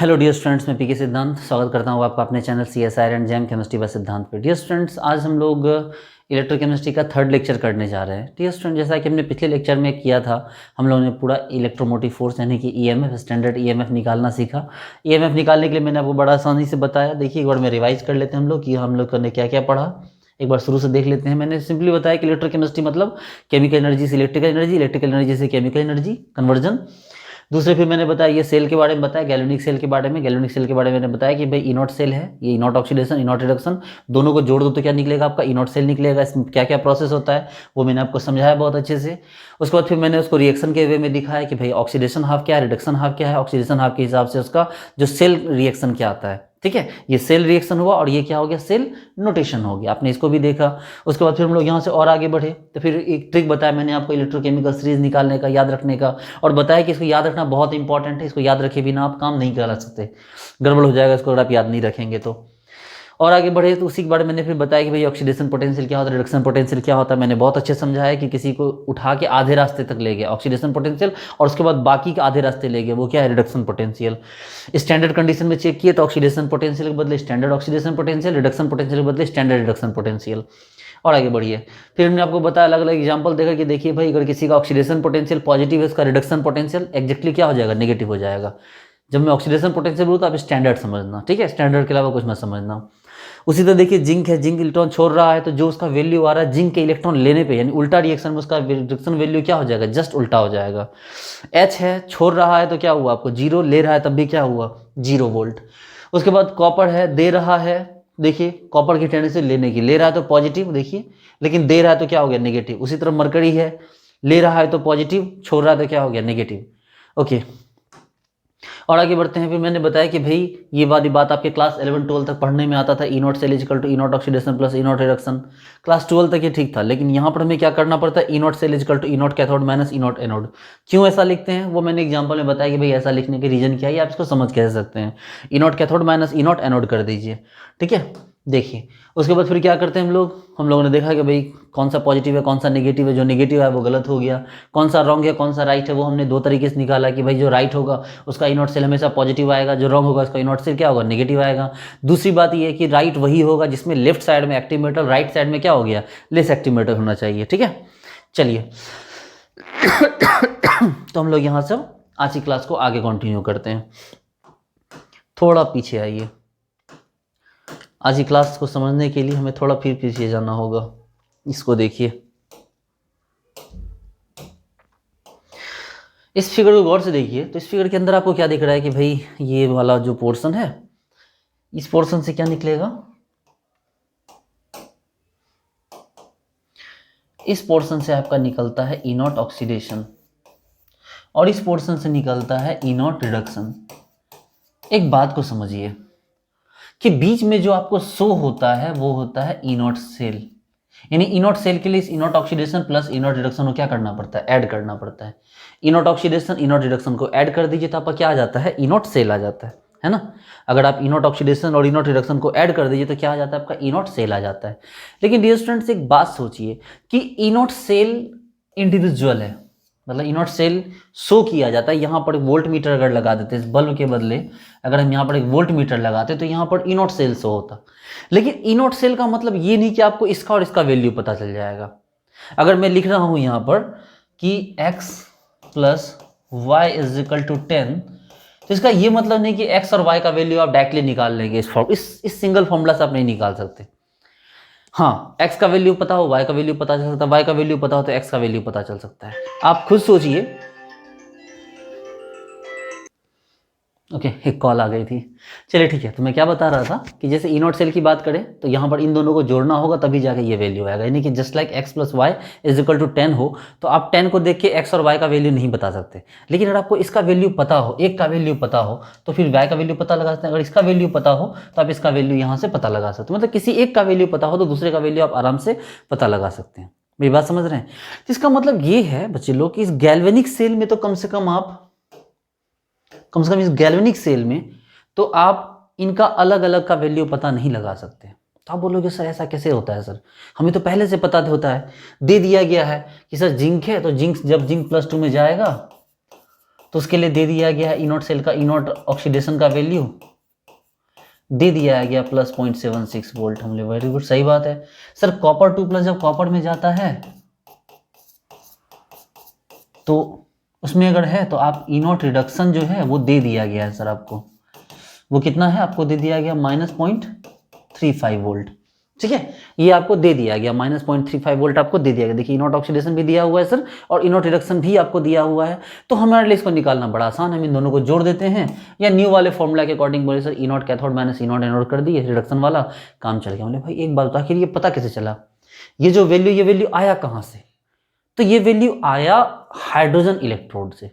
Hello dear students, मैं पीके सिद्धांत स्वागत करता हूँ आपका अपने channel CSIR and jam chemistry bye सिद्धांत पे। डियर स्टूडेंट्स, आज हम लोग इलेक्ट्रोकेमिस्ट्री का थर्ड लेक्चर करने जा रहे हैं। डियर स्टूडेंट, जैसा कि हमने पिछले लेक्चर में किया था, हम लोगों ने पूरा इलेक्ट्रोमोटिव फोर्स यानी कि EMF, स्टैंडर्ड EMF निकालना सीखा। EMF निकालने के लिए मैंने आपको बड़ा आसानी से बताया। देखिए, एक बार मैं रिवाइज कर लेते हैं हम लोग कि हम लोग ने क्या क्या पढ़ा। एक बार शुरू से देख लेते हैं। मैंने सिंपली बताया कि इलेक्ट्रोकेमिस्ट्री मतलब केमिकल एनर्जी से इलेक्ट्रिकल एनर्जी, इलेक्ट्रिकल एनर्जी से केमिकल एनर्जी कन्वर्जन। दूसरे फिर मैंने बताया ये सेल के बारे में बताया, गैल्वेनिक सेल के बारे में। गैल्वेनिक सेल के बारे में मैंने बताया कि भाई इनॉट सेल है, ये इनॉट ऑक्सीडेशन, इनॉट रिडक्शन, दोनों को जोड़ दो तो क्या निकलेगा आपका इनॉट सेल निकलेगा। इसमें क्या क्या प्रोसेस होता है वो मैंने आपको समझाया बहुत अच्छे से। उसके बाद फिर मैंने उसको रिएक्शन के वे में दिखाया कि भाई ऑक्सीडेशन हाफ क्या है, रिडक्शन हाफ क्या है। ऑक्सीडेशन हाफ के हिसाब से उसका जो सेल रिएक्शन क्या आता है, ठीक है। ये सेल रिएक्शन हुआ और ये क्या हो गया, सेल नोटेशन हो गया। आपने इसको भी देखा। उसके बाद फिर हम लोग यहाँ से और आगे बढ़े तो फिर एक ट्रिक बताया मैंने आपको इलेक्ट्रोकेमिकल सीरीज निकालने का, याद रखने का, और बताया कि इसको याद रखना बहुत इंपॉर्टेंट है। इसको याद रखे बिना आप काम नहीं करा सकते, गड़बड़ हो जाएगा इसको अगर आप याद नहीं रखेंगे तो। और आगे बढ़े तो उसी के बारे में मैंने फिर बताया कि भाई ऑक्सीडेशन पोटेंशियल क्या होता है, रिडक्शन पोटेंशियल क्या होता है। मैंने बहुत अच्छे समझाया कि किसी को उठा के आधे रास्ते तक ले गया ऑक्सीडेशन पोटेंशियल, और उसके बाद बाकी के आधे रास्ते ले गए, वो क्या है, रिडक्शन पोटेंशियल। स्टैंडर्ड कंडीशन में चेक किए तो ऑक्सीडेशन पोटेंशियल के बदले standard oxidation potential, reduction potential के बदले स्टैंडर्ड रिडक्शन पोटेंशियल। और आगे बढ़िए, फिर हमने आपको बताया अलग अलग एग्जांपल देखा कि देखिए भाई अगर किसी का ऑक्सीडेशन पोटेंशियल पॉजिटिव है, उसका रिडक्शन पोटेंशियल एग्जैक्टली क्या हो जाएगा, नेगेटिव हो जाएगा। जब मैं ऑक्सीडेशन पोटेंशियल बोलूँ तो आप स्टैंडर्ड समझना, ठीक है, स्टैंडर्ड के अलावा कुछ मत समझना। उसी तरह देखिए जिंक है, जिंक इलेक्ट्रॉन छोड़ रहा है तो जो उसका वैल्यू आ रहा है जिंक के इलेक्ट्रॉन लेने पे, यानी उल्टा रिएक्शन में उसका रिडक्शन वैल्यू क्या हो जाएगा, जस्ट उल्टा हो जाएगा। H है, छोड़ रहा है तो क्या हुआ आपको जीरो, ले रहा है तब भी क्या हुआ, 0 वोल्ट। उसके बाद कॉपर है, दे रहा है, देखिए कॉपर की टेंडेंसी लेने की, ले रहा है तो पॉजिटिव देखिए, लेकिन दे रहा है तो क्या हो गया, नेगेटिव। उसी तरह मरकरी है, ले रहा है तो पॉजिटिव, छोड़ रहा है तो क्या हो गया, नेगेटिव। ओके, और आगे बढ़ते हैं। फिर मैंने बताया कि भाई ये वाली बात आपके क्लास 11-12 तक पढ़ने में आता था, E naught cell is equal to E naught oxidation plus E naught reduction. Class 12 तक ये ठीक था, लेकिन यहाँ पर हमें क्या करना पड़ता है, E naught cell is equal to E naught cathode minus E naught anode. क्यों ऐसा लिखते हैं वो मैंने एग्जाम्पल में बताया कि भाई ऐसा लिखने के रीजन क्या है, आप इसको समझ कैसे सकते हैं। E naught cathode minus E naught anode कर दीजिए, ठीक है। देखिए उसके बाद फिर क्या करते हैं हम लोगों ने देखा कि भाई कौन सा पॉजिटिव है कौन सा नेगेटिव है। जो नेगेटिव है वो गलत हो गया, कौन सा रॉन्ग है कौन सा राइट है वो हमने दो तरीके से निकाला कि भाई जो राइट होगा उसका ई नॉट सेल हमेशा पॉजिटिव आएगा, जो रॉन्ग होगा उसका ई नॉट सेल क्या होगा, नेगेटिव आएगा। दूसरी बात ये है कि राइट वही होगा जिसमें लेफ्ट साइड में एक्टिव मेटल, राइट साइड में क्या हो गया, लेस एक्टिव मेटल होना चाहिए, ठीक है। चलिए तो हम लोग यहाँ से आज की क्लास को आगे कंटिन्यू करते हैं। थोड़ा पीछे आइए, आज की क्लास को समझने के लिए हमें थोड़ा फिर पीछे जाना होगा। इसको देखिए, इस फिगर को गौर से देखिए। तो इस फिगर के अंदर आपको क्या दिख रहा है कि भाई ये वाला जो पोर्शन है, इस पोर्शन से क्या निकलेगा, इस पोर्शन से आपका निकलता है ई नॉट ऑक्सीडेशन और इस पोर्शन से निकलता है ई नॉट रिडक्शन। एक बात को समझिए कि बीच में जो आपको शो होता है वो होता है ई नॉट सेल, यानी ई नॉट सेल के लिए इस E naught oxidation plus E naught reduction को क्या करना पड़ता है, ऐड करना पड़ता है। E naught oxidation E naught reduction को ऐड कर दीजिए तो आपका क्या आ जाता है, ई नॉट सेल आ जाता है ना। अगर आप ई नॉट ऑक्सीडेशन और ई नॉट रिडक्शन को ऐड कर दीजिए तो क्या आ जाता है, आपका ई नॉट सेल आ जाता है। लेकिन डियर स्टूडेंट्स एक बात सोचिए कि ई नॉट सेल इंडिविजुअल है, मतलब ई नॉट सेल शो किया जाता है। यहाँ पर वोल्ट मीटर अगर लगा देते इस बल्ब के बदले, अगर हम यहाँ पर एक वोल्ट मीटर लगाते तो यहाँ पर ई नॉट सेल शो होता। लेकिन ई नॉट सेल का मतलब ये नहीं कि आपको इसका और इसका वैल्यू पता चल जाएगा। अगर मैं लिख रहा हूँ यहाँ पर कि x plus Y is equal to 10, तो इसका ये मतलब नहीं कि x और y का वैल्यू आप डायरेक्टली निकाल लेंगे इस सिंगल फॉर्मूला से आप नहीं निकाल सकते। हाँ, x का वैल्यू पता हो y का वैल्यू पता चल सकता है, y का वैल्यू पता हो तो x का वैल्यू पता चल सकता है। आप खुद सोचिए। ओके, एक कॉल आ गई थी। चलिए ठीक है, तो मैं क्या बता रहा था कि जैसे ई नॉट सेल की बात करें तो यहाँ पर इन दोनों को जोड़ना होगा तभी जाके ये वैल्यू आएगा, यानी कि just like x plus Y is equal to 10 हो तो आप 10 को देख के x और y का वैल्यू नहीं बता सकते। लेकिन अगर आपको इसका वैल्यू पता हो, एक का वैल्यू पता हो तो फिर y का वैल्यू पता लगा सकते हैं। अगर इसका वैल्यू पता हो तो आप इसका वैल्यू यहाँ से पता लगा सकते हो। मतलब किसी एक का वैल्यू पता हो तो दूसरे का वैल्यू आप आराम से पता लगा सकते हैं। मेरी बात समझ रहे हैं। तो इसका मतलब ये है बच्चे लोग कि इस गैल्वेनिक सेल में तो कम से कम इस गैल्वेनिक सेल में तो आप इनका अलग अलग का वैल्यू पता नहीं लगा सकते। तो आप बोलोगे सर ऐसा कैसे होता है, सर हमें तो पहले से पता होता है, दे दिया गया है कि सर जिंक है तो जिंक जब जिंक +2 में जाएगा तो उसके लिए दे दिया गया है E0 सेल का E0 ऑक्सीडेशन का वैल्यू दे दिया गया प्लस 0.76 वोल्ट। हमने वेरी गुड, सही बात है सर। कॉपर 2+ जब कॉपर में जाता है तो उसमें अगर है तो आप E0 रिडक्शन जो है वो दे दिया गया है सर आपको। वो कितना है, आपको दे दिया गया -0.35 वोल्ट। ठीक है, ये आपको दे दिया गया -0.35 वोल्ट आपको दे दिया गया। देखिए E0 ऑक्सीडेशन भी दिया हुआ है सर और E0 रिडक्शन भी आपको दिया हुआ है। तो हमारे लिए इसको निकालना बड़ा आसान है, हम इन दोनों को जोड़ देते हैं या न्यू वाले फॉर्मूला के अकॉर्डिंग बोले sir E0 cathode minus E0 anode कर दिए, रिडक्शन वाला काम चल गया। बोले भाई एक बात बता, आखिर ये पता कैसे चला, ये जो वैल्यू ये वैल्यू आया कहाँ से? तो ये वैल्यू आया हाइड्रोजन इलेक्ट्रोड से।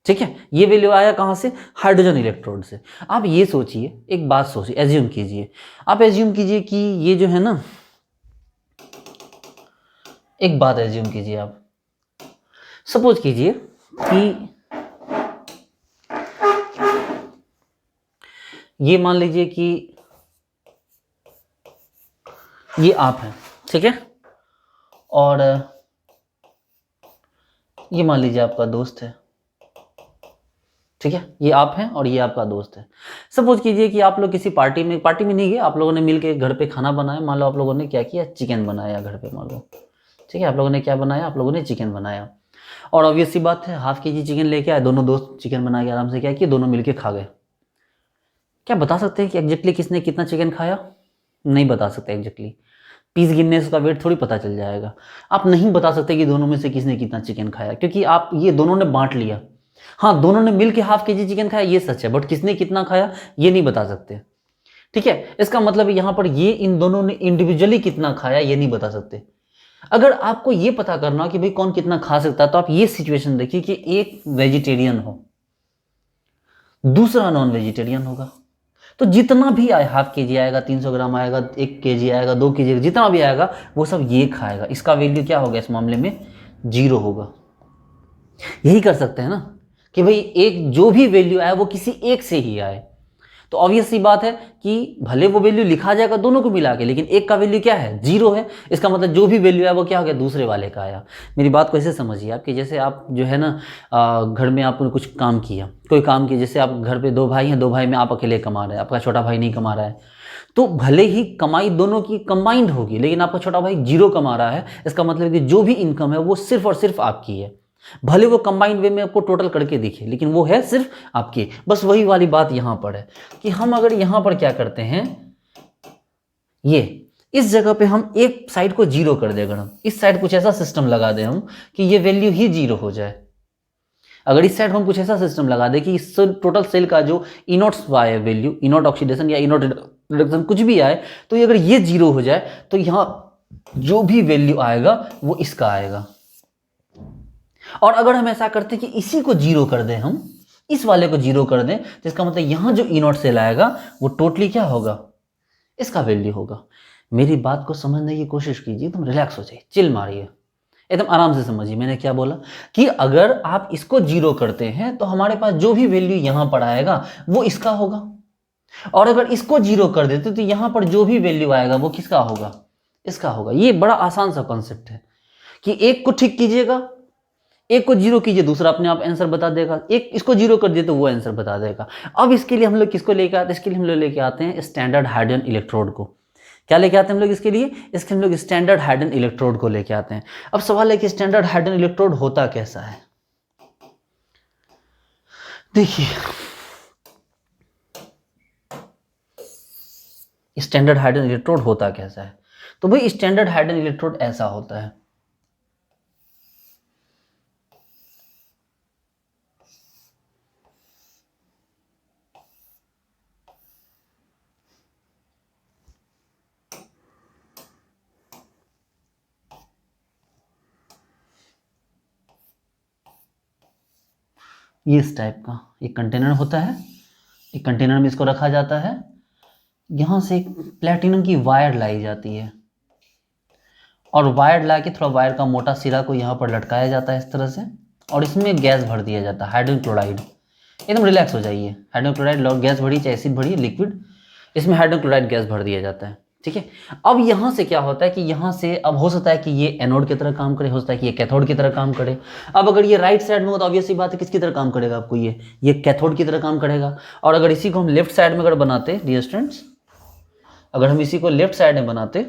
ठीक है, ये वैल्यू आया कहाँ से? हाइड्रोजन इलेक्ट्रोड से। आप ये सोचिए, एक बात सोचिए, एज्यूम कीजिए, आप एज्यूम कीजिए कि ये जो है ना, एक बात एज्यूम कीजिए, आप सपोज कीजिए कि ये मान लीजिए कि ये आप हैं, ठीक है, और ये मान लीजिए आपका दोस्त है। ठीक है, ये आप हैं और ये आपका दोस्त है। सपोज कीजिए कि आप लोग किसी पार्टी में नहीं गए, आप लोगों ने मिलके घर पे खाना बनाया। मान लो आप लोगों ने क्या किया, चिकन बनाया घर पे, मान लो। ठीक है, आप लोगों ने क्या बनाया, आप लोगों ने चिकन बनाया। और ऑब्वियस सी बात है, ½ kg चिकन लेके आए, दोनों दोस्त चिकन बना के आराम से क्या किए, दोनों मिलके खा गए। क्या बता सकते हैं कि एग्जैक्टली किसने कितना चिकन खाया? नहीं बता सकते एग्जैक्टली। पीस गिनने से उसका वेट थोड़ी पता चल जाएगा। आप नहीं बता सकते कि दोनों में से किसने कितना चिकन खाया, क्योंकि आप ये दोनों ने बांट लिया। हाँ, दोनों ने मिलके ½ kg चिकन खाया, ये सच है, बट किसने कितना खाया ये नहीं बता सकते। ठीक है, इसका मतलब यहाँ पर ये इन दोनों ने इंडिविजुअली कितना खाया ये नहीं बता सकते। अगर आपको ये पता करना हो कि भाई कौन कितना खा सकता है, तो आप ये सिचुएशन देखिए कि एक वेजिटेरियन हो, दूसरा नॉन वेजिटेरियन होगा, तो जितना भी आए, ½ kg आएगा, 300 ग्राम आएगा, 1 kg आएगा, 2 kg, जितना भी आएगा वो सब ये खाएगा। इसका वैल्यू क्या होगा, इस मामले में 0 होगा। यही कर सकते हैं ना कि भाई एक जो भी वैल्यू आए वो किसी एक से ही आए। तो ऑब्वियस सी बात है कि भले वो वैल्यू लिखा जाएगा दोनों को मिला के, लेकिन एक का वैल्यू क्या है, 0 है। इसका मतलब जो भी वैल्यू है वो क्या हो गया, दूसरे वाले का आया। मेरी बात को ऐसे समझिए आप कि जैसे आप जो है ना घर में आपने कुछ काम किया, कोई काम किया, जैसे आप घर पे 2 भाई हैं, 2 भाई में आप अकेले कमा रहे हैं, आपका छोटा भाई नहीं कमा रहा है। तो भले ही कमाई दोनों की कंबाइंड होगी, लेकिन आपका छोटा भाई 0 कमा रहा है। इसका मतलब कि जो भी इनकम है वो सिर्फ और सिर्फ आपकी है। भले वो कंबाइंड वे में आपको टोटल करके दिखे, लेकिन वो है सिर्फ आपकी। बस वही वाली बात यहां पर है कि हम अगर यहां पर क्या करते हैं, ये इस जगह पे हम एक साइड को 0 कर दे, अगर हम इस साइड कुछ ऐसा सिस्टम लगा दे हम कि ये वैल्यू ही 0 हो जाए। अगर इस साइड हम कुछ ऐसा सिस्टम लगा दे कि इस टोटल सेल का जो E0 आए वैल्यू, E0 ऑक्सीडेशन या E0 रिडक्शन कुछ भी आए, तो ये अगर ये 0 हो जाए तो यहां जो भी वैल्यू आएगा वो इसका आएगा। और अगर हम ऐसा करते कि इसी को 0 कर दें, हम इस वाले को 0 कर दें, तो इसका मतलब यहां जो E0 सेल आएगा वो टोटली क्या होगा, इसका वैल्यू होगा। मेरी बात को समझने की कोशिश कीजिए, तुम रिलैक्स हो जाइए, चिल मारिए, एकदम आराम से समझिए। मैंने क्या बोला कि अगर आप इसको 0 करते हैं तो हमारे पास जो भी वैल्यू यहां पर आएगा वो इसका होगा, और अगर इसको 0 कर देते तो यहां पर जो भी वैल्यू आएगा वो किसका होगा, इसका होगा। ये बड़ा आसान सा कॉन्सेप्ट है कि एक को ठीक कीजिएगा, एक को 0 कीजिए, दूसरा अपने आप आंसर बता देगा। एक इसको 0 कर दिए तो वो आंसर बता देगा। अब इसके लिए हम लोग किसको लेके आते हैं, इसके लिए हम लोग लेके आते हैं स्टैंडर्ड हाइड्रोजन इलेक्ट्रोड को। क्या लेके आते हैं हम लोग इसके लिए, इसके हम लोग स्टैंडर्ड हाइड्रोजन इलेक्ट्रोड को लेके आते हैं। अब सवाल है कि स्टैंडर्ड हाइड्रोजन इलेक्ट्रोड होता कैसा है। देखिए स्टैंडर्ड हाइड्रोजन इलेक्ट्रोड होता कैसा है, तो भाई स्टैंडर्ड हाइड्रोजन इलेक्ट्रोड ऐसा होता है। ये इस टाइप का एक कंटेनर होता है, एक कंटेनर में इसको रखा जाता है, यहाँ से एक प्लेटिनम की वायर लाई जाती है, और वायर ला के थोड़ा वायर का मोटा सिरा को यहाँ पर लटकाया जाता है इस तरह से, और इसमें गैस भर दिया जाता है, हाइड्रोजन क्लोराइड। एकदम रिलैक्स हो जाइए, हाइड्रोजन क्लोराइड गैस भरी चाहे एसिड भरी लिक्विड, इसमें हाइड्रोजन क्लोराइड गैस भर दिया जाता है। ठीक है। अब यहाँ से क्या होता है कि यहाँ से अब हो सकता है कि ये एनोड की तरह काम करे, हो सकता है कि ये कैथोड की तरह काम करे। अब अगर ये राइट साइड में हो तो ऑब्वियस सी बात है किसकी तरह काम करेगा, आपको ये कैथोड की तरह काम करेगा। और अगर इसी को हम लेफ्ट साइड में अगर बनाते डियर स्टूडेंट्स, अगर हम इसी को लेफ्ट साइड में बनाते,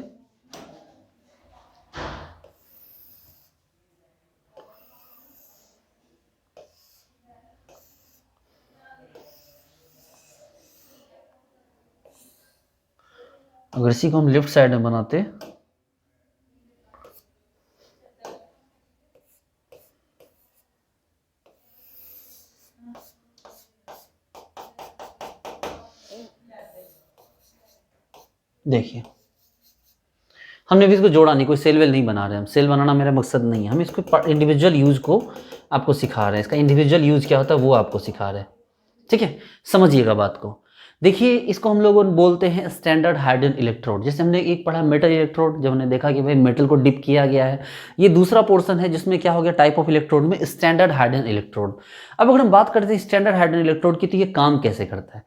अगर इसी को हम लेफ्ट साइड में बनाते, देखिए हमने भी इसको जोड़ा नहीं, कोई सेल वेल नहीं बना रहे हम, सेल बनाना मेरा मकसद नहीं है, हम इसको इंडिविजुअल यूज को आपको सिखा रहे हैं, इसका इंडिविजुअल यूज क्या होता है वो आपको सिखा रहे हैं। ठीक है, समझिएगा बात को। देखिए इसको हम लोग बोलते हैं स्टैंडर्ड हाइड्रोजन इलेक्ट्रोड। जैसे हमने एक पढ़ा मेटल इलेक्ट्रोड, जब हमने देखा कि भाई मेटल को डिप किया गया है, ये दूसरा पोर्शन है जिसमें क्या हो गया टाइप ऑफ इलेक्ट्रोड में स्टैंडर्ड हाइड्रोजन इलेक्ट्रोड। अब अगर हम बात करते हैं स्टैंडर्ड हाइड्रोजन इलेक्ट्रोड की, तो ये काम कैसे करता है।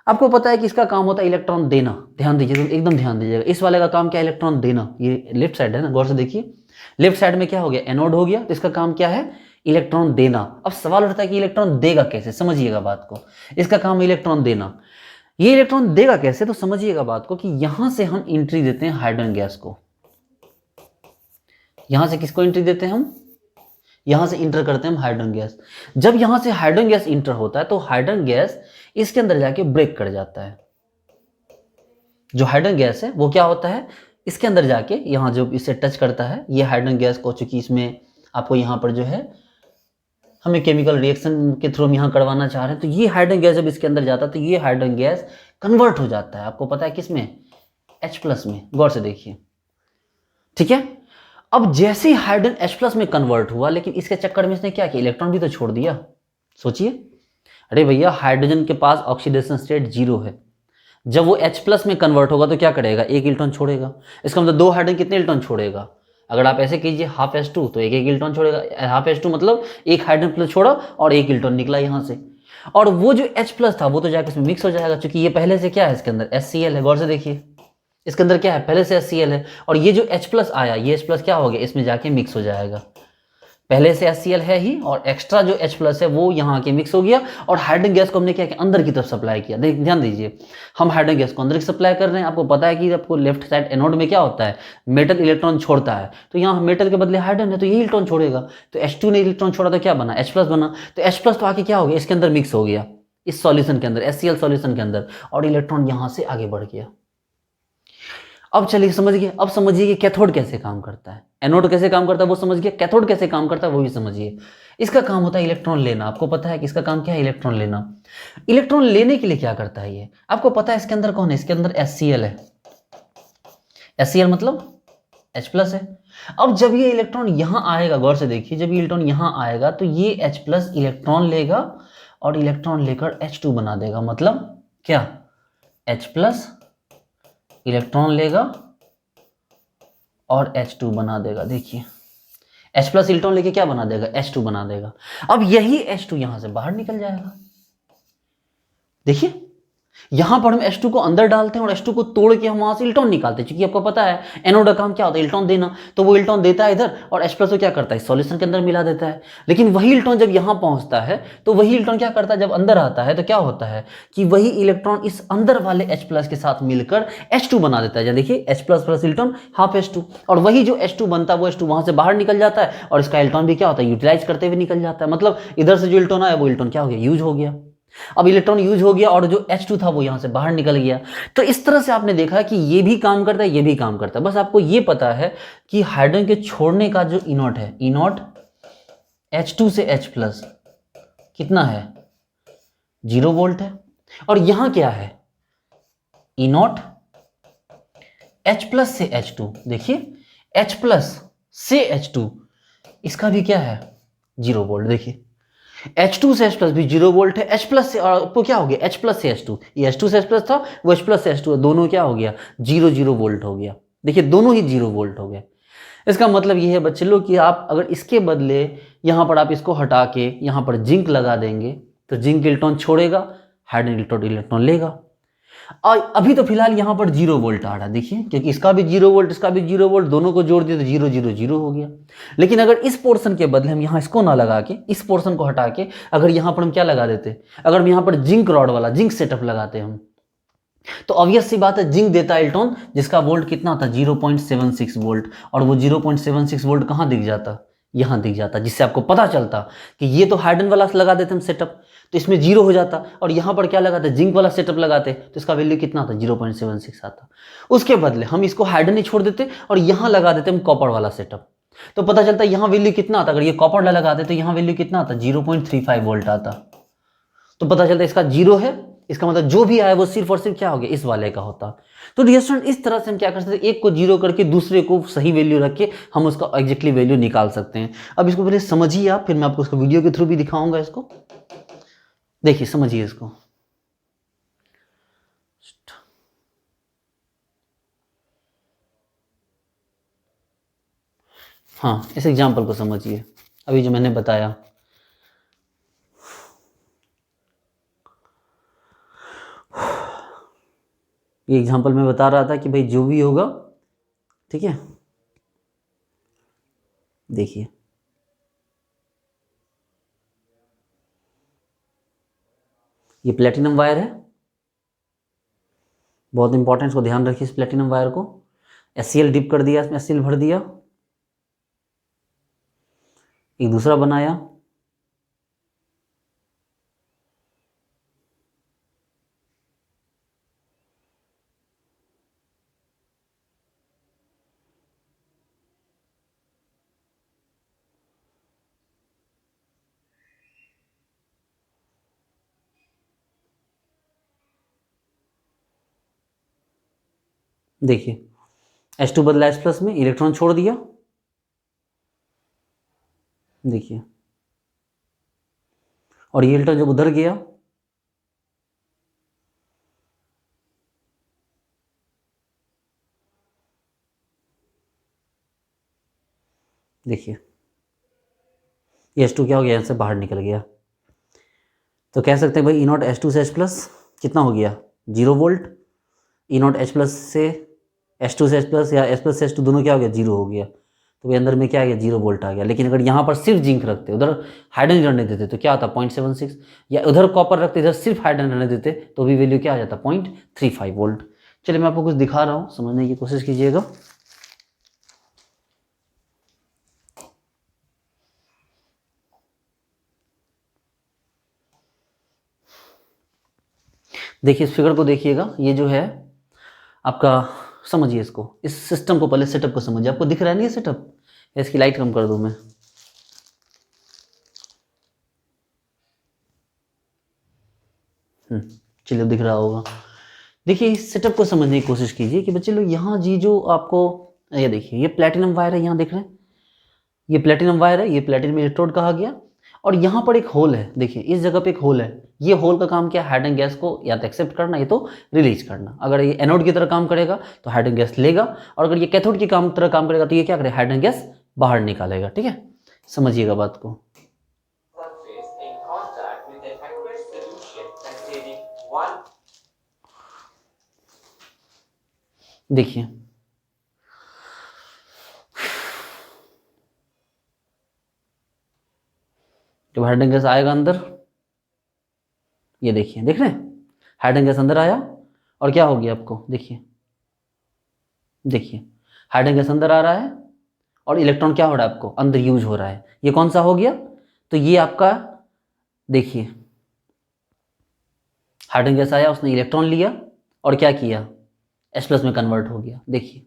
आपको पता है कि इसका काम होता है इलेक्ट्रॉन देना, ध्यान दीजिए, एकदम ध्यान दीजिएगा। इस वाले का काम क्या है, इलेक्ट्रॉन देना। ये लेफ्ट साइड है ना, गौर से देखिए, लेफ्ट साइड में क्या हो गया, एनोड हो गया, तो इसका काम क्या है, इलेक्ट्रॉन देना। अब सवाल उठता है कि इलेक्ट्रॉन देगा कैसे, समझिएगा बात को। इसका काम है इलेक्ट्रॉन देना। ये इलेक्ट्रॉन देगा कैसे, तो समझिएगा बात को कि यहां से हम एंट्री देते हैं हाइड्रोजन गैस को। यहां से किसको एंट्री देते हैं हम, यहां से इंटर करते हैं हम हाइड्रोजन गैस। जब यहां से हाइड्रोजन गैस इंटर होता है तो हाइड्रोजन गैस इसके अंदर जाके ब्रेक कर जाता है। जो हाइड्रोजन गैस है वो क्या होता है, इसके अंदर जाके यहां जो इसे टच करता है, ये हाइड्रोजन गैस को, चूंकि इसमें आपको यहां पर जो है हमें केमिकल रिएक्शन के थ्रू हम यहाँ करवाना चाह रहे हैं, तो ये हाइड्रोजन गैस जब इसके अंदर जाता है तो ये हाइड्रोजन गैस कन्वर्ट हो जाता है, आपको पता है किस में, H+ में। गौर से देखिए, ठीक है। अब जैसे ही हाइड्रोजन H+ में कन्वर्ट हुआ, लेकिन इसके चक्कर में इसने क्या किया, इलेक्ट्रॉन भी तो छोड़ दिया। सोचिए, अरे भैया हाइड्रोजन के पास ऑक्सीडेशन स्टेट 0 है, जब वो H+ में कन्वर्ट होगा तो क्या करेगा, एक इलेक्ट्रॉन छोड़ेगा। इसका मतलब 2 हाइड्रोजन कितने इलेक्ट्रॉन छोड़ेगा, अगर आप ऐसे कीजिए ½ तो एक इलेक्ट्रॉन छोड़ेगा। ½ मतलब एक हाइड्रोजन प्लस छोड़ा और एक इलेक्ट्रॉन निकला यहाँ से, और वो जो H+ था वो तो जाकर इसमें मिक्स हो जाएगा, क्योंकि ये पहले से क्या है, इसके अंदर HCl है। गौर से देखिए, इसके अंदर क्या है, पहले से HCl है, और ये जो H+ आया, ये H+ क्या हो गया, इसमें जाके मिक्स हो जाएगा। पहले से HCl है ही, और एक्स्ट्रा जो H+ है वो यहाँ आके मिक्स हो गया, और हाइड्रोजन गैस को हमने क्या किया, अंदर की तरफ सप्लाई किया। ध्यान दीजिए, हम हाइड्रोजन गैस को अंदर की सप्लाई कर रहे हैं। आपको पता है कि आपको लेफ्ट साइड एनोड में क्या होता है, मेटल इलेक्ट्रॉन छोड़ता है, तो यहाँ मेटल के बदले हाइड्रोजन है तो ये इलेक्ट्रॉन छोड़ेगा। तो H2 ने इलेक्ट्रॉन छोड़ा तो क्या बना, H+ बना। तो H+ तो आके क्या हो गया, इसके अंदर मिक्स हो गया, इस सॉल्यूशन के अंदर, HCl सॉल्यूशन के अंदर, और इलेक्ट्रॉन यहाँ से आगे बढ़ गया। अब चलिए समझ गए, अब समझिए कि कैथोड कैसे काम करता है, एनोड कैसे काम करता है वो समझ गए, कैथोड कैसे काम करता है वो भी समझिए। इसका काम होता है इलेक्ट्रॉन लेना। आपको पता है कि इसका काम क्या है, इलेक्ट्रॉन लेना। इलेक्ट्रॉन लेने के लिए क्या करता है ये, आपको पता है इसके अंदर कौन है, इसके अंदर HCl है। HCl मतलब H+ है। अब जब ये इलेक्ट्रॉन यहां आएगा, गौर से देखिए, जब ये इलेक्ट्रॉन यहां आएगा तो ये H+ इलेक्ट्रॉन लेगा और इलेक्ट्रॉन लेकर H2 बना देगा। मतलब क्या, H+ इलेक्ट्रॉन लेगा और H2 बना देगा। देखिए H+ इलेक्ट्रॉन लेके क्या बना देगा, H2 बना देगा। अब यही H2 यहां से बाहर निकल जाएगा। देखिए यहां पर हम H2 को अंदर डालते हैं और H2 को तोड़ के हम वहां से इलेक्ट्रॉन निकालते हैं, क्योंकि आपको पता है एनोड का काम क्या होता है, इलेक्ट्रॉन देना। तो वो इलेक्ट्रॉन देता है इधर, और H+ को क्या करता है, सॉल्यूशन के अंदर मिला देता है। लेकिन वही इलेक्ट्रॉन जब यहां पहुंचता है तो वही इलेक्ट्रॉन क्या करता है, जब अंदर आता है तो क्या होता है कि वही इलेक्ट्रॉन इस अंदर वाले H+ के साथ मिलकर H2 बना देता है। देखिए H++ इलेक्ट्रॉन ½ और वही जो H2 बनता है वो H2 वहां से बाहर निकल जाता है, और इसका इलेक्ट्रॉन भी क्या होता है, यूटिलाइज करते हुए निकल जाता है। मतलब इधर से जो इलेक्ट्रॉन आया वो इलेक्ट्रॉन क्या हो गया, यूज हो गया। अब इलेक्ट्रॉन यूज हो गया और जो H2 था वो यहां से बाहर निकल गया। तो इस तरह से आपने देखा कि ये भी काम करता है, ये भी काम करता है। बस आपको ये पता है कि हाइड्रोजन के छोड़ने का जो E0 है, E0 H2 से H+ कितना है, 0 वोल्ट है। और यहां क्या है, E0 H+ से H2। देखिए H+ से H2, इसका भी क्या है, 0 वोल्ट। देखिए H2 से H+ भी 0 वोल्ट है, H+ से, और आपको क्या हो गया, H+ से H2, ये H2 से H+ था, वो H+ से H2, दोनों क्या हो गया, 0 वोल्ट हो गया। देखिए दोनों ही 0 वोल्ट हो गए। इसका मतलब ये है बच्चे लोग कि आप अगर इसके बदले यहाँ पर आप इसको हटा के यहाँ पर जिंक लगा देंगे तो जिंक इलेक्ट्रॉन छोड़ेगा, हाइड्रोजन इलेक्ट्रॉन लेगा। और अभी तो फिलहाल यहाँ पर 0 वोल्ट आ रहा है, देखिए, क्योंकि इसका भी 0 वोल्ट, इसका भी 0 वोल्ट, दोनों को जोड़ दिए तो 0 0 0 हो गया। लेकिन अगर इस पोर्शन के बदले हम यहाँ इसको ना लगा के, इस पोर्शन को हटा के अगर यहाँ पर हम क्या लगा देते, अगर हम यहाँ पर जिंक रॉड वाला जिंक सेटअप लगाते हम, तो ऑब्वियस सी बात है जिंक देता है इलेक्ट्रॉन जिसका वोल्ट कितना होता है 0.76 वोल्ट, और वो 0.76 वोल्ट कहाँ दिख जाता, यहाँ दिख जाता, जिससे आपको पता चलता कि ये तो हाइड्रोजन वाला लगा देते हम सेटअप तो इसमें 0 हो जाता, और यहाँ पर क्या लगाते जिंक वाला सेटअप लगाते तो इसका वैल्यू कितना आता 0.76 आता। उसके बदले हम इसको हाइड्रोजन ही छोड़ देते और यहाँ लगा देते हम कॉपर वाला सेटअप, तो पता चलता यहाँ वैल्यू कितना आता, अगर ये कॉपर लगाते तो यहाँ वैल्यू कितना आता 0.35 वोल्ट आता। तो पता चलता इसका 0 है, इसका मतलब जो भी आया वो सिर्फ और सिर्फ क्या हो गया इस वाले का होता। तो डियर स्टूडेंट इस तरह से हम क्या कर सकते हैं, एक को 0 करके दूसरे को सही वैल्यू रख के हम उसका एग्जैक्टली वैल्यू निकाल सकते हैं। अब इसको पहले समझिए आप, फिर मैं आपको उसको वीडियो के थ्रू भी दिखाऊंगा। इसको देखिए, समझिए इसको। हाँ, इस एग्जाम्पल को समझिए, अभी जो मैंने बताया। ये एग्जाम्पल में बता रहा था कि भाई जो भी होगा, ठीक है, देखिए ये प्लेटिनम वायर है, बहुत इंपॉर्टेंट, इसको ध्यान रखिए। इस प्लेटिनम वायर को HCl डिप कर दिया, इसमें HCl भर दिया, एक दूसरा बनाया, देखिए H2 बदला H प्लस में, इलेक्ट्रॉन छोड़ दिया, देखिए, और ये इलेक्ट्रॉन जब उधर गया, देखिए ये H2 क्या हो गया, यहाँ से बाहर निकल गया। तो कह सकते हैं भाई E0 H2 से H प्लस कितना हो गया 0 वोल्ट, E0 H प्लस से H2 से H प्लस या H प्लस से H2 दोनों क्या हो गया 0 हो गया। तो भाई अंदर में क्या आ गया 0 वोल्ट आ गया। लेकिन अगर यहाँ पर सिर्फ जिंक रखते, उधर हाइड्रोजन रहने देते तो क्या आता 0.76, या उधर कॉपर रखते इधर सिर्फ हाइड्रोजन रहने देते तो भी वैल्यू क्या आ जाता 0.35 वोल्ट। चलिए मैं आपको कुछ दिखा रहा हूँ, समझने की कोशिश कीजिएगा। देखिए इस फिगर को देखिएगा, ये जो है आपका, समझिए इसको, इस सिस्टम को पहले सेटअप को समझिए। आपको दिख रहा है नहीं ये सेटअप, इसकी लाइट कम कर दूं मैं, चलिए दिख रहा होगा। देखिए इस सेटअप को समझने की कोशिश कीजिए कि बच्चे लोग यहाँ जी जो आपको ये देखिए, ये प्लेटिनम वायर है, यहाँ देख रहे हैं ये प्लेटिनम वायर है, ये प्लेटिनम इलेक्ट्रोड कहा गया, और यहाँ पर एक होल है, देखिए इस जगह पे एक होल है। ये होल का काम क्या है, हाइड्रोजन गैस को या तो एक्सेप्ट करना या तो रिलीज करना। अगर ये एनोड की तरह काम करेगा तो हाइड्रोजन गैस लेगा, और अगर ये कैथोड की तरह काम करेगा तो ये क्या करेगा, हाइड्रोजन गैस बाहर निकालेगा। ठीक है, समझिएगा बात को। देखिए जब हाइड्रोजन गैस आएगा अंदर, ये देखिए, देख रहे हैं हाइड्रोजन गैस अंदर आया और क्या हो गया आपको, देखिए देखिए हाइड्रोजन गैस अंदर आ रहा है और इलेक्ट्रॉन क्या हो रहा है आपको अंदर यूज हो रहा है। ये कौन सा हो गया, तो ये आपका देखिए हाइड्रोजन गैस आया, उसने इलेक्ट्रॉन लिया और क्या किया H प्लस में कन्वर्ट हो गया। देखिए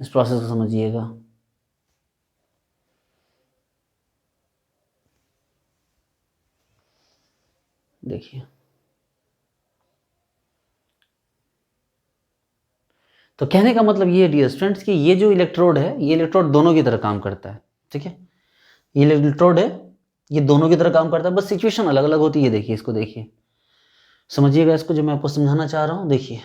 इस प्रोसेस को समझिएगा। देखिए तो कहने का मतलब ये डियर स्टूडेंट्स कि ये जो इलेक्ट्रोड है, ये इलेक्ट्रोड दोनों की तरह काम करता है। ठीक है, ये इलेक्ट्रोड है, ये दोनों की तरह काम करता है, बस सिचुएशन अलग अलग होती है। देखिए इसको, देखिए समझिएगा इसको, जो मैं आपको समझाना चाह रहा हूँ। देखिए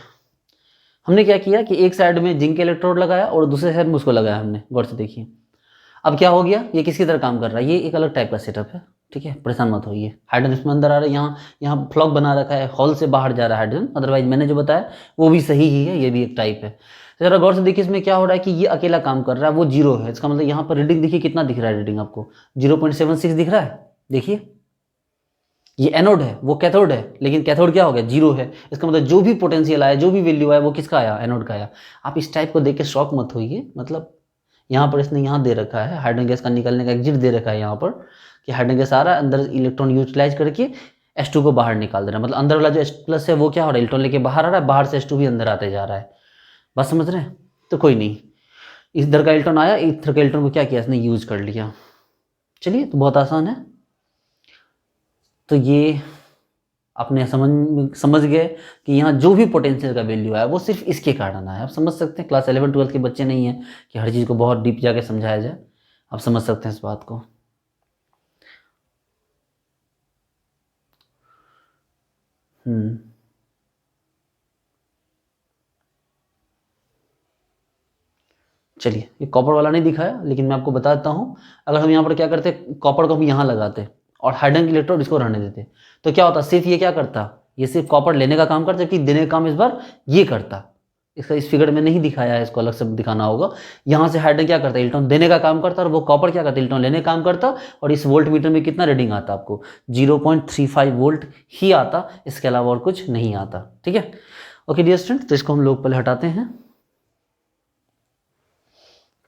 हमने क्या किया कि एक साइड में जिंक इलेक्ट्रोड लगाया और दूसरे साइड में उसको लगाया हमने, गौर से देखिए। अब क्या हो गया, ये किसकी तरह काम कर रहा है, ये एक अलग टाइप का सेटअप है, ठीक है, परेशान मत होइए। हाइड्रोजन इसमें अंदर आ रहा है, यहाँ फ्लॉक बना रखा है, हॉल से बाहर जा रहा है हाइड्रोजन, अदरवाइज मैंने जो बताया वो भी सही ही है, ये भी एक टाइप है। तो जरा गौर से देखिए इसमें क्या हो रहा है कि ये अकेला काम कर रहा है, वो जीरो है, इसका मतलब यहाँ पर रीडिंग देखिए कितना दिख रहा है, रीडिंग आपको 0.76 दिख रहा है। देखिए ये एनोड है, वो कैथोड है, लेकिन कैथोड क्या हो गया, जीरो है, इसका मतलब जो भी पोटेंशियल आया, जो भी वैल्यू आया, वो किसका आया, एनोड का आया। आप इस टाइप को देख के शॉक मत होइए, मतलब यहाँ पर इसने यहाँ दे रखा है हाइड्रोजन गैस का निकलने का एग्जिट दे रखा है यहाँ पर, कि हाइड्रोजन गैस आ रहा है, अंदर इलेक्ट्रॉन यूटिलाइज करके H2 को बाहर निकाल दे रहा है, मतलब अंदर वाला जो H+ है वो क्या हो रहा है, इलेक्ट्रॉन लेके बाहर आ रहा है, बाहर से H2 भी अंदर आते जा रहा है। बात समझ रहे हैं? तो कोई नहीं, इधर का इलेक्ट्रॉन आया, इधर का इलेक्ट्रॉन को क्या किया, इसने यूज कर लिया। चलिए, तो बहुत आसान है। तो ये आपने समझ गए कि यहाँ जो भी पोटेंशियल का वैल्यू आया वो सिर्फ इसके कारण आया। आप समझ सकते हैं, क्लास 11-12 के बच्चे नहीं हैं कि हर चीज़ को बहुत डीप जाके समझाया जाए, आप समझ सकते हैं इस बात को। चलिए, ये कॉपर वाला नहीं दिखाया, लेकिन मैं आपको बताता हूँ, अगर हम यहाँ पर क्या करते, कॉपर को हम यहाँ लगाते और हाइड्रोजन इलेक्ट्रोड इसको रहने देते, तो क्या होता, सिर्फ ये क्या करता, ये सिर्फ कॉपर लेने का काम करता, जबकि देने का काम इस बार ये करता। इसका इस फिगर में नहीं दिखाया है, इसको अलग से दिखाना होगा। यहाँ से हाइड्रोजन क्या करता है, इलेक्ट्रॉन देने का काम करता, और वो कॉपर क्या करता है, इलेक्ट्रॉन लेने का काम करता। और इस वोल्ट मीटर में कितना रीडिंग आता आपको, 0.35 वोल्ट ही आता, इसके अलावा और कुछ नहीं आता। ठीक है, ओके डियर स्टूडेंट, तो इसको हम लोग पहले हटाते हैं।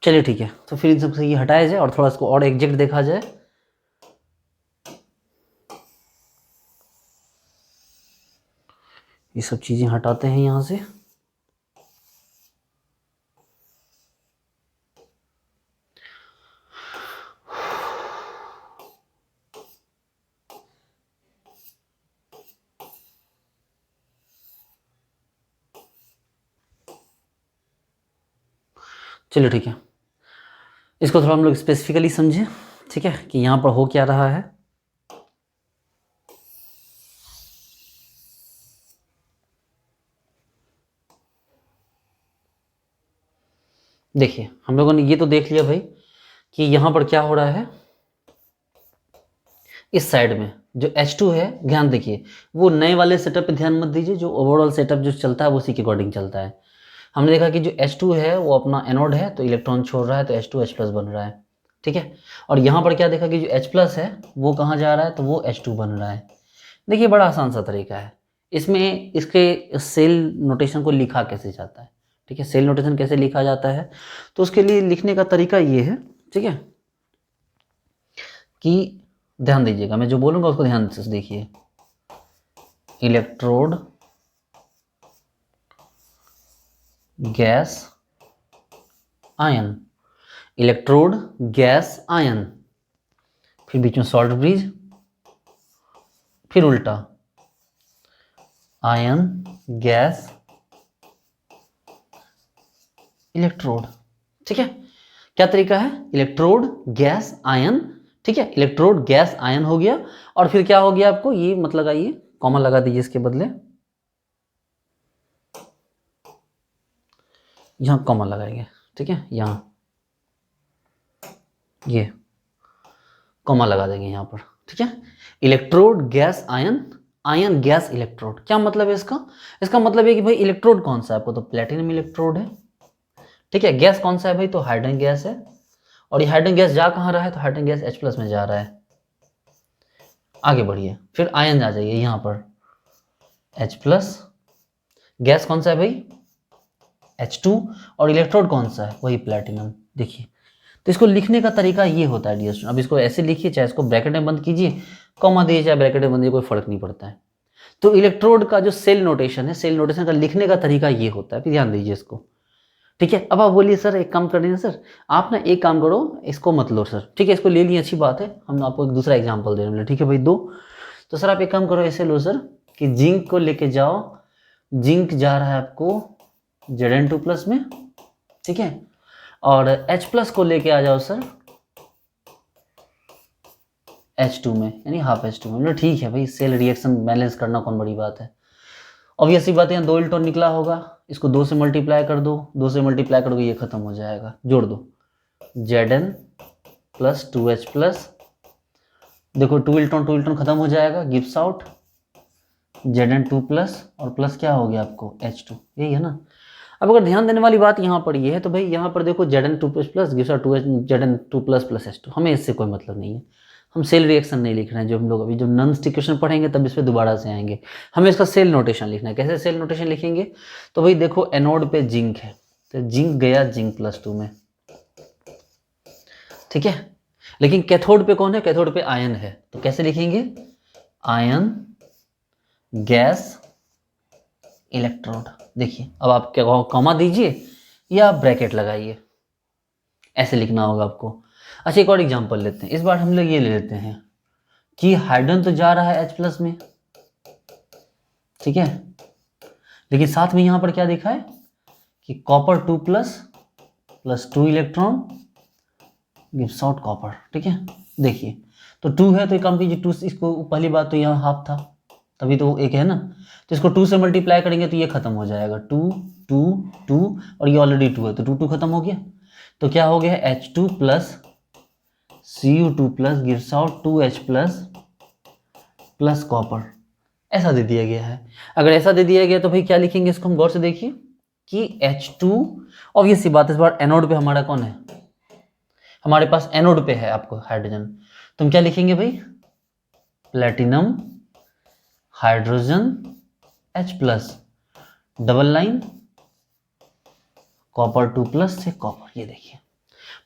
चलिए ठीक है, तो फिर इन सबसे ये हटाया जाए और थोड़ा इसको और एग्जैक्ट देखा जाए। ये सब चीज़ें हटाते हैं यहाँ से। चलिए ठीक है, इसको थोड़ा हम लोग स्पेसिफिकली समझें, ठीक है, कि यहाँ पर हो क्या रहा है। देखिए, हम लोगों ने ये तो देख लिया भाई कि यहाँ पर क्या हो रहा है, इस साइड में जो H2 है, ध्यान देखिए, वो नए वाले सेटअप पे ध्यान मत दीजिए, जो ओवरऑल सेटअप जो चलता है वो उसी के अकॉर्डिंग चलता है। हमने देखा कि जो H2 है वो अपना एनोड है, तो इलेक्ट्रॉन छोड़ रहा है, तो H2H+ बन रहा है, ठीक है। और यहाँ पर क्या देखा कि जो H+ है वो कहाँ जा रहा है, तो वो H2 बन रहा है। देखिए, बड़ा आसान सा तरीका है, इसमें इसके सेल नोटेशन को लिखा कैसे जाता है, ठीक है, सेल नोटेशन कैसे लिखा जाता है, तो उसके लिए लिखने का तरीका ये है, ठीक है, कि ध्यान दीजिएगा, मैं जो बोलूँगा उसको ध्यान से देखिए। Electrode, gas, ion, electrode, gas, ion, फिर बीच में सॉल्ट ब्रिज, फिर उल्टा आयन, गैस, इलेक्ट्रोड, ठीक है। क्या तरीका है, इलेक्ट्रोड, गैस, आयन, ठीक है, इलेक्ट्रोड, गैस, आयन हो गया। और फिर क्या हो गया आपको, ये मत लगाइए, कॉमा लगा दीजिए इसके बदले, यहां कॉमा लगाएंगे, ठीक है, यहां ये कॉमा लगा देंगे यहां पर, ठीक है। Electrode, gas, ion, ion, gas, electrode, क्या मतलब है इसका, इसका मतलब है कि भाई इलेक्ट्रोड कौन सा है आपको, तो प्लेटिनम इलेक्ट्रोड है, ठीक है। गैस कौन सा है भाई, तो हाइड्रोजन गैस है, और ये हाइड्रोजन गैस जा कहाँ रहा है, तो हाइड्रोजन गैस H+ में जा रहा है। आगे बढ़िए, फिर आयन आ जाइए यहाँ पर, H+, गैस कौन सा है भाई, H2, और इलेक्ट्रोड कौन सा है, वही प्लेटिनम। देखिए, तो इसको लिखने का तरीका ये होता है डियर स्टूडेंट। अब इसको ऐसे लिखिए, चाहे इसको ब्रैकेट में बंद कीजिए, कॉमा दिए चाहे ब्रैकेट में बंद कीजिए, कोई फर्क नहीं पड़ता है। तो इलेक्ट्रोड का जो सेल नोटेशन है, सेल नोटेशन का लिखने का तरीका ये होता है, फिर ध्यान दीजिए इसको, ठीक है। अब आप बोलिए सर एक काम कर रहे सर, आप ना एक काम करो, इसको मत लो सर, ठीक है, इसको ले लिए, अच्छी बात है, हम आपको एक दूसरा एग्जांपल दे रहे हैं, ठीक है भाई, दो। तो सर आप एक काम करो, ऐसे लो सर कि जिंक को लेके जाओ, जिंक जा रहा है आपको Zn2+ में, ठीक है, और H+ को लेके आ जाओ सर H2 में, यानी हाफ H2 में। ठीक है भाई, सेल रिएक्शन बैलेंस करना कौन बड़ी बात है। ऑब्वियसली बात है, यहाँ 2 इलेक्ट्रॉन निकला होगा, इसको 2 से मल्टीप्लाई कर दो, 2 से मल्टीप्लाई करोगे ये खत्म हो जाएगा, जोड़ दो, Zn प्लस 2H प्लस, देखो 2 इलेक्ट्रॉन खत्म हो जाएगा, गिव्स आउट Zn2 प्लस, और प्लस क्या हो गया आपको H2, यही है ना। अब अगर ध्यान देने वाली बात यहाँ पर ये है, तो भाई यहाँ पर देखो Zn2 plus gives out 2H Zn2 plus plus H2, हमें इससे कोई मतलब नहीं है, हम सेल रिएक्शन नहीं लिख रहे हैं। जो हम लोग अभी जब नॉन स्टिक क्वेश्चन पढ़ेंगे तब इस पर दोबारा से आएंगे, हमें इसका सेल नोटेशन लिखना है। कैसे सेल नोटेशन लिखेंगे, तो भाई देखो एनोड पे जिंक है, तो जिंक गया जिंक +2 में, ठीक है। लेकिन कैथोड पे कौन है, कैथोड पे आयन है, तो कैसे लिखेंगे, आयन गैस इलेक्ट्रोड। देखिए अब आप क्या कॉमा दीजिए या ब्रैकेट लगाइए, ऐसे लिखना होगा आपको। अच्छा एक और एग्जांपल लेते हैं, इस बार हम लोग ये ले लेते हैं कि हाइड्रोजन तो जा रहा है H+ में, ठीक है, लेकिन साथ में यहाँ पर क्या दिखा है कि copper 2 plus 2 electron gives out copper, ठीक है। देखिए तो 2 है तो एक काम कीजिए 2, इसको पहली बात तो यहाँ हाफ था तभी तो एक है ना, तो इसको 2 से मल्टीप्लाई करेंगे तो ये खत्म हो जाएगा, 2 2 2 और ये ऑलरेडी 2 है तो 2 2 खत्म हो गया, तो क्या हो गया H2 plus Cu2 plus gives out 2H plus copper, ऐसा दे दिया गया है। अगर ऐसा दे दिया गया तो भाई क्या लिखेंगे इसको, हम गौर से देखिए कि H2, ऑब्वियस सी बात, इस बार एनोड पे हमारा कौन है, हमारे पास एनोड पे है आपको हाइड्रोजन, तो हम क्या लिखेंगे भाई, platinum hydrogen H+, double line copper 2 plus से कॉपर, ये देखिए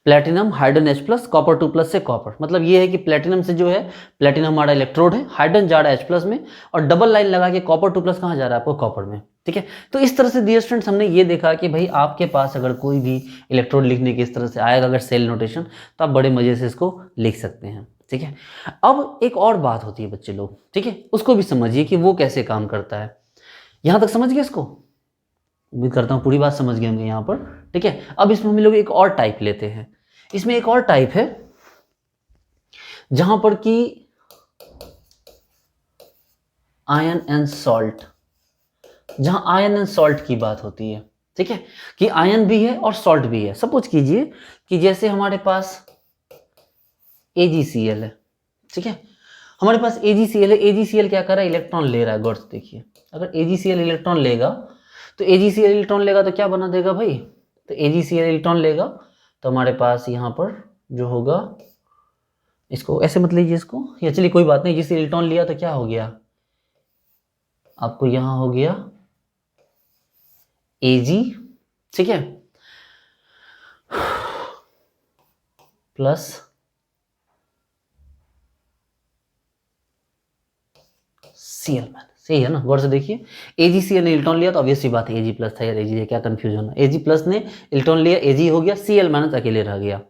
platinum hydrogen H+, copper 2 plus से कॉपर, मतलब ये है कि प्लेटिनम से जो है, प्लेटिनम हमारा इलेक्ट्रोड है, हाइड्रोजन जा रहा है H+ में, और डबल लाइन लगा के कॉपर 2 प्लस कहाँ जा रहा है आपको, कॉपर में, ठीक है। तो इस तरह से डियर स्टूडेंट्स हमने ये देखा कि भाई आपके पास अगर कोई भी इलेक्ट्रोड लिखने की इस तरह से आएगा अगर सेल नोटेशन, तो आप बड़े मजे से इसको लिख सकते हैं, ठीक है। अब एक और बात होती है बच्चे लोग, ठीक है, उसको भी समझिए कि वो कैसे काम करता है। यहाँ तक समझ गए इसको, उम्मीद करता हूँ पूरी बात समझ गए होंगे यहाँ पर, ठीक है। अब इसमें हम लोग एक और टाइप लेते हैं, इसमें एक और टाइप है जहां पर कि आयन एंड सॉल्ट, जहां आयन एंड सॉल्ट की बात होती है, ठीक है, कि आयन भी है और सॉल्ट भी है। सपोज कीजिए कि जैसे हमारे पास AgCl है, ठीक है, हमारे पास AgCl है, AgCl क्या कर रहा है, इलेक्ट्रॉन ले रहा है, गौर से देखिए, अगर AgCl इलेक्ट्रॉन लेगा तो AgCl इलेक्ट्रॉन लेगा तो क्या बना देगा भाई, तो AgCl इलेक्ट्रॉन लेगा तो हमारे पास यहाँ पर जो होगा, इसको ऐसे मत लीजिए इसको, या चलिए कोई बात नहीं, जिस इलेक्ट्रॉन लिया तो क्या हो गया आपको, यहाँ हो गया Ag, ठीक है, प्लस Cl माइनस, सही है ना, गौर से देखिए AgCl ने इलेक्ट्रॉन लिया तो ऑब्वियस सी बात है Ag+ था यार, Ag है, क्या कंफ्यूज होना, Ag+ ने इलेक्ट्रॉन लिया, Ag हो गया, Cl माइनस अकेले रह गया।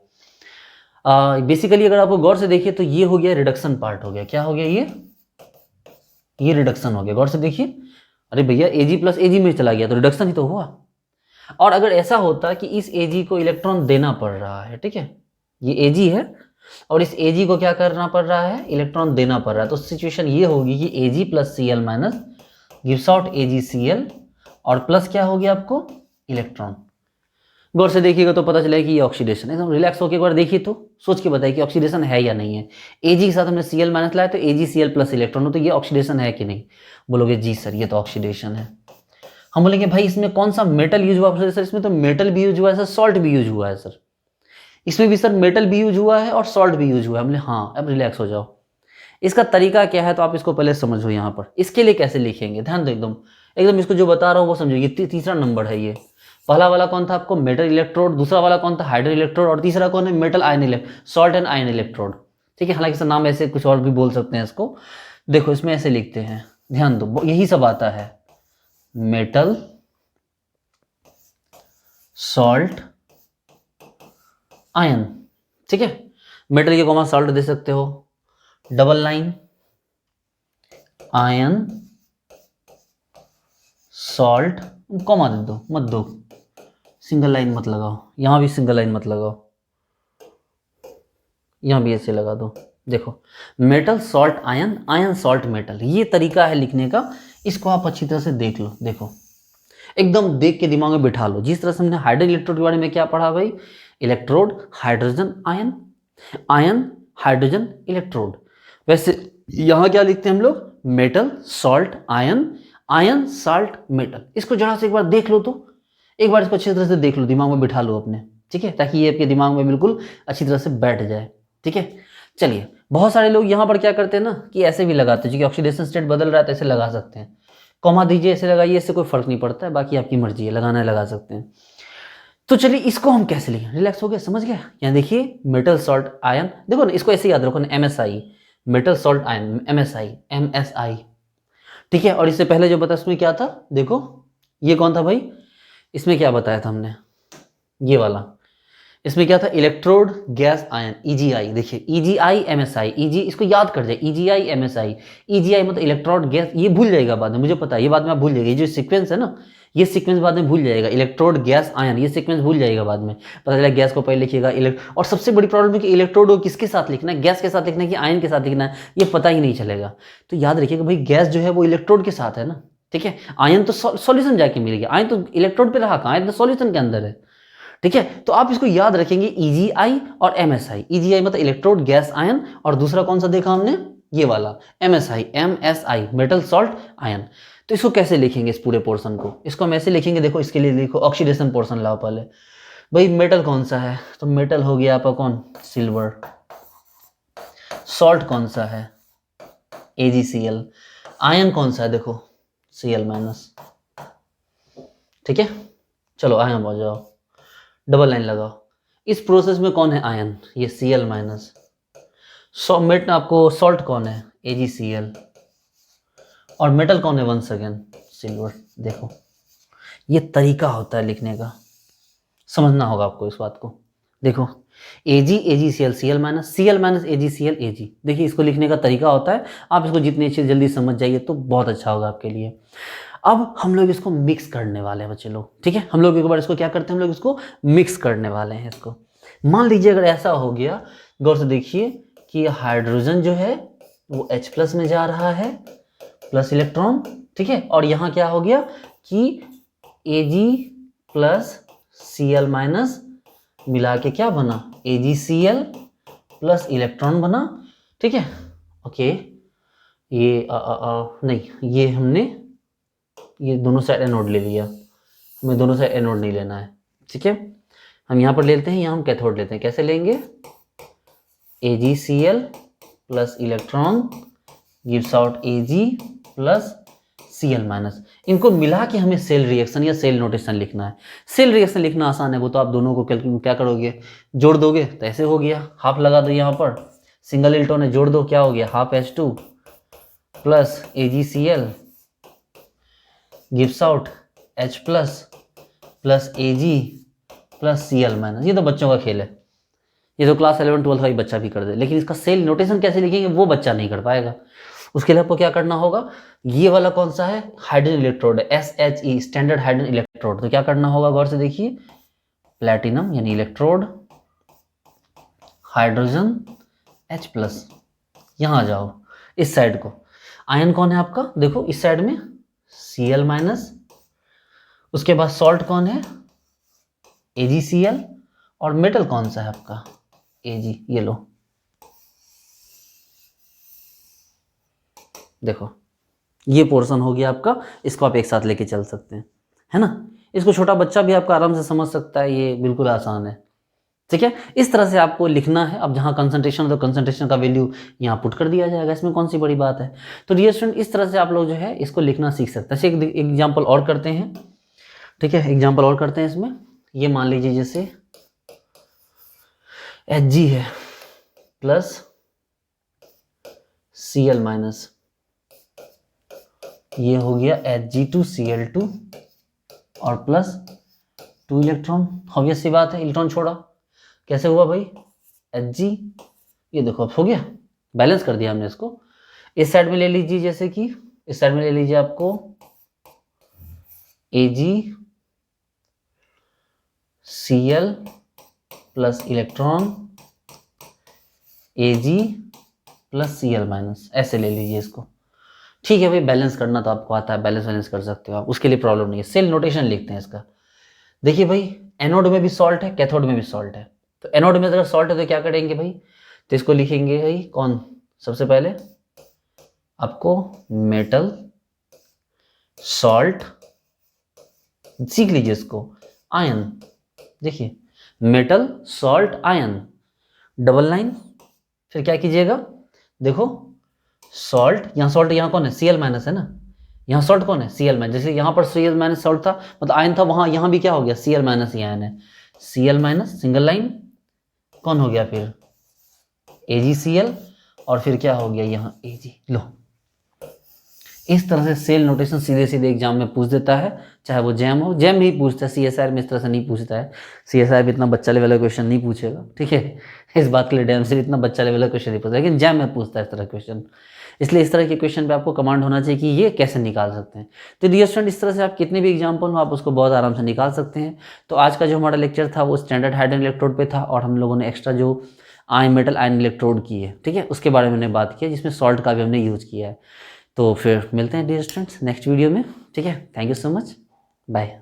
बेसिकली अगर आपको गौर से देखिए तो ये हो गया रिडक्शन पार्ट हो गया, क्या हो गया ये रिडक्शन हो गया, गौर से देखिए, अरे भैया Ag+ Ag में चला गया तो रिडक्शन ही तो हुआ। और अगर ऐसा होता कि इस Ag को इलेक्ट्रॉन देना पड़ रहा है, ठीक है, ये Ag है और इस Ag को क्या करना पड़ रहा है, इलेक्ट्रॉन देना पड़ रहा है, तो सिचुएशन ये होगी कि Ag plus Cl minus gives out AgCl, और प्लस क्या हो गया आपको, इलेक्ट्रॉन। गौर से देखिएगा तो पता चलेगा कि ये ऑक्सीडेशन है, एकदम रिलैक्स होकर एक बार देखिए तो सोच के बताइए कि ऑक्सीडेशन है या नहीं है। Ag के साथ हमने Cl माइनस लाया तो AgCl प्लस इलेक्ट्रॉन हो, तो ये ऑक्सीडेशन है कि नहीं, बोलोगे जी सर ये तो ऑक्सीडेशन है। हम बोलेंगे भाई इसमें कौन सा मेटल यूज हुआ सर, इसमें तो मेटल भी यूज हुआ है सर, सॉल्ट भी यूज हुआ है सर, इसमें भी सर मेटल भी यूज हुआ है और सॉल्ट भी यूज हुआ है। हमने हाँ, अब रिलैक्स हो जाओ। इसका तरीका क्या है तो आप इसको पहले समझो। यहाँ पर इसके लिए कैसे लिखेंगे, ध्यान दो, एकदम एकदम इसको जो बता रहा हूँ वो समझो। ये तीसरा नंबर है, ये पहला वाला कौन था आपको, मेटल इलेक्ट्रोड, दूसरा वाला कौन था, हाइड्रो इलेक्ट्रोड, और तीसरा कौन है, metal ion electrode, salt and ion electrode, ठीक है। हालांकि इसका नाम ऐसे कुछ और भी बोल सकते हैं इसको। देखो इसमें ऐसे लिखते हैं, ध्यान दो, यही सब आता है, मेटल सॉल्ट आयन, ठीक है। मेटल के कॉमा सॉल्ट दे सकते हो, double line ion salt, comma दे दो, मत दो, सिंगल लाइन मत लगाओ, यहां भी सिंगल लाइन मत लगाओ, यहां भी ऐसे लगा दो। देखो metal salt ion, ion salt metal, ये तरीका है लिखने का। इसको आप अच्छी तरह से देख लो, देखो एकदम देख के दिमाग में बिठा लो। जिस तरह से हमने हाइड्रोजन इलेक्ट्रोड के बारे में क्या पढ़ा भाई, electrode hydrogen ion, ion, hydrogen, electrode. वैसे यहाँ क्या लिखते हैं हम लोग, metal, salt, ion, ion, salt, metal. इसको जरा से एक बार देख लो, तो एक बार इसको अच्छी तरह से देख लो, दिमाग में बिठा लो अपने, ठीक है, ताकि ये आपके दिमाग में बिल्कुल अच्छी तरह से बैठ जाए, ठीक है। चलिए, बहुत सारे लोग यहाँ पर क्या करते हैं ना कि ऐसे भी लगाते हैं, क्योंकि ऑक्सीडेशन स्टेट बदल रहा है तो ऐसे लगा सकते हैं, कॉमा दीजिए, ऐसे लगाइए, इससे कोई फर्क नहीं पड़ता है, बाकी आपकी मर्जी है, लगाना है लगा सकते हैं। तो चलिए इसको हम कैसे लिखें, रिलैक्स हो गया, समझ गया। यहाँ देखिए मेटल, सॉल्ट, आयन, देखो ना, इसको ऐसे याद रखो ना, MSI, metal, salt, ion, MSI, ठीक है। और इससे पहले जो बताया उसमें क्या था, देखो ये कौन था भाई, इसमें क्या बताया था हमने, ये वाला, इसमें क्या था, इलेक्ट्रोड, गैस, आयन, EGI। देखिए EGI, MSI, इसको याद कर जाए, EGI, MSI। EGI मतलब इलेक्ट्रोड, गैस, ये भूल जाएगा बाद में, मुझे पता है ये बाद में आप भूल जाएगा, ये जो सीक्वेंस है ना, ये सीक्वेंस बाद में भूल जाएगा, इलेक्ट्रोड, गैस, आयन, ये सीक्वेंस भूल जाएगा बाद में, पता चला गैस को पहले लिखिएगा, और सबसे बड़ी प्रॉब्लम है कि इलेक्ट्रोड को किसके साथ लिखना है, गैस के साथ लिखना है कि आयन के साथ लिखना है, ये पता ही नहीं चलेगा। तो याद रखिएगा भाई, गैस जो है वो इलेक्ट्रोड के साथ है ना, ठीक है, आयन तो सॉल्यूशन जाके मिल गया, आयन तो इलेक्ट्रोड पे रहा कहाँ, आयन तो सॉल्यूशन के अंदर है, ठीक है। तो आप इसको याद रखेंगे, EGI और MSI। EGI मतलब इलेक्ट्रोड, गैस, आयन, और दूसरा कौन सा देखा हमने, ये वाला MSI, मेटल, सॉल्ट, आयन। तो इसको कैसे लिखेंगे, इस पूरे पोर्शन को, इसको हम ऐसे लिखेंगे, देखो इसके लिए लिखो, ऑक्सीडेशन पोर्शन लाओ पहले। भाई मेटल कौन सा है, तो मेटल हो गया आपका कौन, सिल्वर। सॉल्ट कौन सा है, AgCl। आयन कौन सा है, देखो Cl-, ठीक है। चलो आयन हो जाओ, डबल लाइन लगाओ। इस प्रोसेस में कौन है आयन, ये Cl-। मेट आपको सॉल्ट कौन है, AgCl। और मेटल कौन है, वंस अगेन सिल्वर। देखो ये तरीका होता है लिखने का, समझना होगा आपको इस बात को। देखो AgCl, Cl-, AgCl, Ag। देखिए इसको लिखने का तरीका होता है, आप इसको जितनी अच्छी जल्दी समझ जाइए तो बहुत अच्छा होगा आपके लिए। अब हम लोग इसको मिक्स करने वाले हैं बच्चे लोग, ठीक है। हम लोग एक बार इसको क्या करते हैं, हम लोग इसको मिक्स करने वाले हैं इसको। मान लीजिए अगर ऐसा हो गया, गौर से देखिए कि हाइड्रोजन जो है वो H+ में जा रहा है, प्लस इलेक्ट्रॉन, ठीक है। और यहाँ क्या हो गया कि Ag+ Cl- मिला के क्या बना, AgCl प्लस इलेक्ट्रॉन बना, ठीक है। ओके, ये नहीं, ये हमने ये दोनों साइड एनोड ले लिया, हमें दोनों साइड एनोड नहीं लेना है, ठीक है। हम यहाँ पर लेते हैं, यहाँ हम कैथोड लेते हैं, कैसे लेंगे, AgCl plus electron gives out Ag plus Cl-। इनको मिला के हमें सेल रिएक्शन या सेल नोटेशन लिखना है। सेल रिएक्शन लिखना आसान है, वो तो आप दोनों को क्या करोगे, जोड़ दोगे, तो ऐसे हो गया, हाफ लगा दो यहाँ पर, सिंगल इलेक्ट्रॉन है, जोड़ दो, क्या हो गया, half H2 plus AgCl gives out H+ plus Ag plus Cl-। ये तो बच्चों का खेल है, ये तो क्लास 11 12 का ही बच्चा भी कर दे, लेकिन इसका सेल नोटेशन कैसे लिखेंगे वो बच्चा नहीं कर पाएगा। उसके लिए आपको क्या करना होगा, ये वाला कौन सा है, हाइड्रोजन इलेक्ट्रोड है, SHE, स्टैंडर्ड हाइड्रोजन इलेक्ट्रोड। तो क्या करना होगा, गौर से देखिए, प्लैटिनम यानी इलेक्ट्रोड, हाइड्रोजन H+, यहां जाओ इस साइड को। आयन कौन है आपका, देखो इस साइड में Cl-। उसके बाद सॉल्ट कौन है, AgCl। और मेटल कौन सा है आपका, Ag। ये लो, देखो ये पोर्शन हो गया आपका, इसको आप एक साथ लेके चल सकते हैं, है ना। इसको छोटा बच्चा भी आपका आराम से समझ सकता है, ये बिल्कुल आसान है, ठीक है। इस तरह से आपको लिखना है। अब जहाँ कंसंट्रेशन तो कंसंट्रेशन का वैल्यू यहाँ पुट कर दिया जाएगा, इसमें कौन सी बड़ी बात है। तो डियर स्टूडेंट, इस तरह से आप लोग जो है इसको लिखना सीख सकते हैं। एक एग्जाम्पल और करते हैं, ठीक है, एग्जाम्पल और करते हैं इसमें। ये मान लीजिए जैसे Hg है प्लस Cl-, ये हो गया Hg2Cl2 और प्लस 2 इलेक्ट्रॉन। ऑब्वियस सी बात है, इलेक्ट्रॉन छोड़ा, कैसे हुआ भाई, Hg, ये देखो अब हो गया, बैलेंस कर दिया हमने इसको। इस साइड में ले लीजिए, जैसे कि इस साइड में ले लीजिए आपको AgCl plus electron Ag plus Cl-, ऐसे ले लीजिए इसको, ठीक है भाई। बैलेंस करना तो आपको आता है, बैलेंस कर सकते हो आप, उसके लिए प्रॉब्लम नहीं है। सेल नोटेशन लिखते हैं इसका। देखिए भाई, एनोड में भी सॉल्ट है, कैथोड में भी सॉल्ट है, तो एनोड में अगर सॉल्ट है तो क्या करेंगे भाई, तो इसको लिखेंगे भाई कौन, सबसे पहले आपको मेटल सॉल्ट, सीख लीजिए इसको, आयन, देखिए metal salt ion, double line, फिर क्या कीजिएगा, देखो सॉल्ट, यहाँ सॉल्ट यहाँ कौन है, Cl माइनस है ना, यहाँ सॉल्ट कौन है, Cl माइनस, जैसे यहाँ पर Cl माइनस सॉल्ट था मतलब आयन था, वहाँ यहाँ भी क्या हो गया, Cl माइनस ही आयन है, Cl माइनस सिंगल लाइन कौन हो गया फिर AgCl, और फिर क्या हो गया यहाँ Ag। लो इस तरह से सेल नोटेशन सीधे सीधे एग्जाम में पूछ देता है, चाहे वो जैम हो, जैम भी पूछता है, CSIR में इस तरह से नहीं पूछता है, CSIR में इतना बच्चा लेवल का क्वेश्चन नहीं पूछेगा, ठीक है, इस बात के लिए डैम से इतना बच्चा लेवल का क्वेश्चन नहीं पूछता, लेकिन जैम में पूछता है इस तरह क्वेश्चन। इसलिए इस तरह के क्वेश्चन पे आपको कमांड होना चाहिए कि ये कैसे निकाल सकते हैं। तो डियर स्टूडेंट, इस तरह से आप कितने भी एग्जाम्पल हो आप उसको बहुत आराम से निकाल सकते हैं। तो आज का जो हमारा लेक्चर था वो स्टैंडर्ड हाइड्रोजन इलेक्ट्रोड पे था, और हम लोगों ने एक्स्ट्रा जो आयन मेटल आयन इलेक्ट्रोड की है, ठीक है, उसके बारे में हमने बात की है, जिसमें सॉल्ट का भी हमने यूज़ किया है। तो फिर मिलते हैं डियर स्टूडेंट्स नेक्स्ट वीडियो में, ठीक है, thank you so much, bye.